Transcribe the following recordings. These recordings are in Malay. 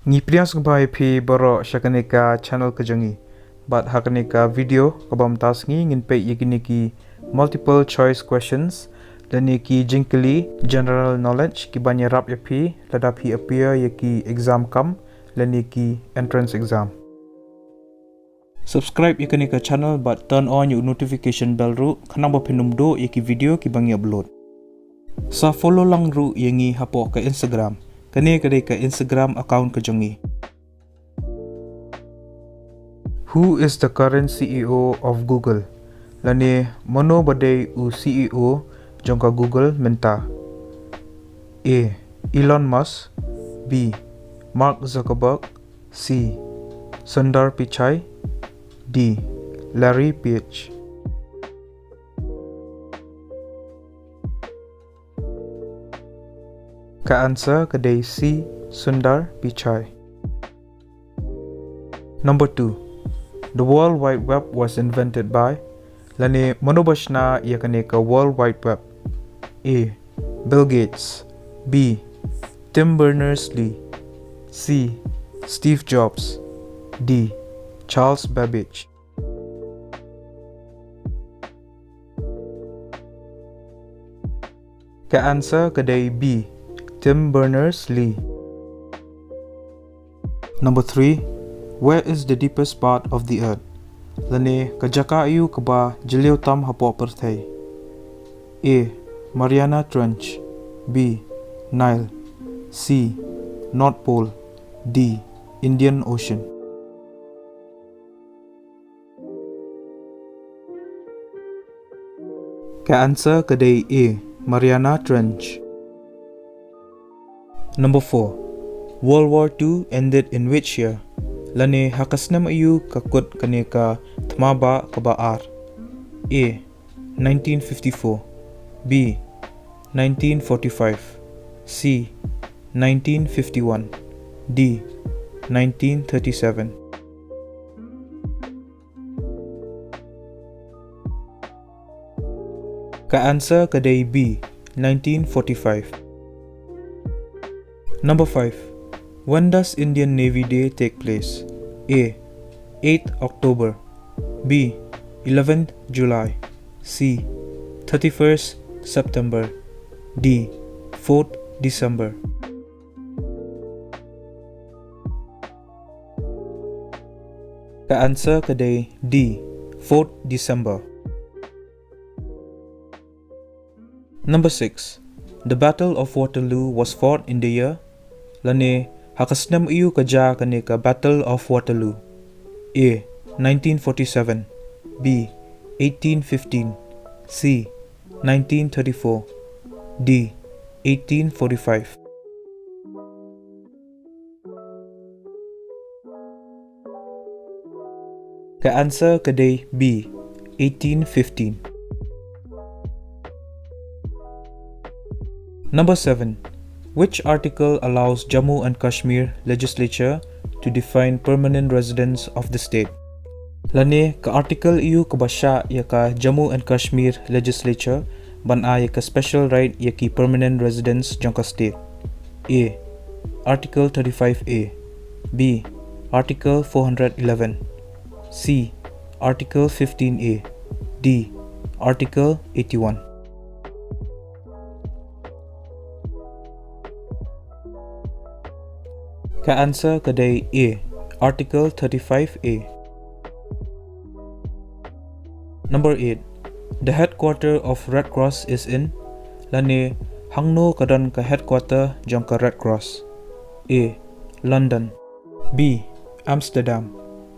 Ngipriang sungpai pi borok syakanika channel kejangi. Bat hakanika video kabam tasngi ngin pe yakiniki multiple choice questions dan yaki jingkylli General Knowledge ki banya rap yapi ladapi appear yaki exam kam dan yaki entrance exam. Subscribe yakanika channel but turn on your notification bell ru khanang ba phinum do yaki video ki bangi upload. Sa follow lang ru yangi hapo ka Instagram. Kani kadai ka Instagram account kejangi. Who is the current CEO of Google? Lani mono badai u CEO jongka Google menta. A. Elon Musk. B. Mark Zuckerberg. C. Sundar Pichai. D. Larry Page. Ka answer kadai C. Sundar Pichai. Number 2. The World Wide Web was invented by. Lani monobashna yakane ka World Wide Web. A. Bill Gates. B. Tim Berners-Lee. C. Steve Jobs. D. Charles Babbage. Ka answer kadai B. Tim Berners-Lee. Number 3. Where is the deepest part of the earth? Lani kajaka ayu kaba jilio tam hapo perthai. A. Mariana Trench. B. Nile. C. North Pole. D. Indian Ocean. Ka answer kadai A. Mariana Trench. Number 4. World War II ended in which year? Lani hakasnam ayu kakut kaneka thmaba kaba R. A. 1954. B. 1945. C. 1951. D. 1937. Ka answer kadai B. 1945. Number 5. When does Indian Navy Day take place? A. 8th October. B. 11th July. C. 31st September. D. 4th December. The answer kadai D. 4th December. Number 6. The Battle of Waterloo was fought in the year. Lani hakasnam iyu kaja kaneka Battle of Waterloo. A. 1947. B. 1815. C. 1934. D. 1845. Ka answer kadai B. 1815. Number 7. Which article allows Jammu and Kashmir legislature to define permanent residents of the state? Lani ka article iyu kabasya yaka Jammu and Kashmir legislature bana yaka special right yaki permanent residents jangka state. A. Article 35A. B. Article 411. C. Article 15A. D. Article 81. Ka answer kadai A. Article 35A. Number 8. The headquarter of Red Cross is in. Lani hangno kadan ka headquarter jangka Red Cross. A. London. B. Amsterdam.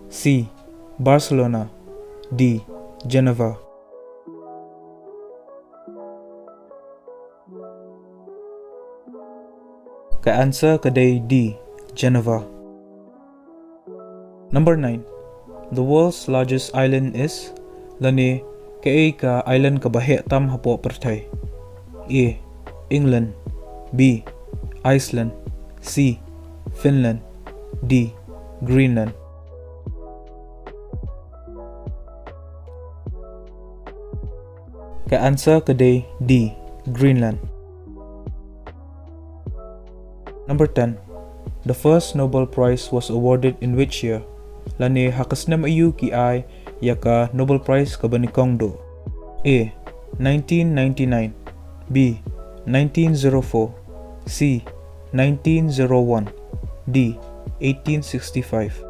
C. Barcelona. D. Geneva. Ka answer kadai D. Geneva. Number 9. The world's largest island is. Lani kay ka island kabahe tam hapo perthai. A. England. B. Iceland. C. Finland. D. Greenland. Ka answer kedai D. Greenland. Number 10. The first Nobel Prize was awarded in which year? Lani hakasnam ayu ki ay yaka Nobel Prize kabanikong do. A. 1999, B. 1904, C. 1901, D. 1865.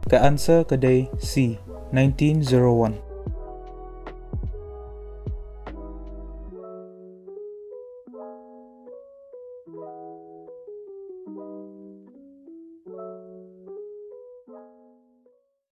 Ka answer kedai C. 1901.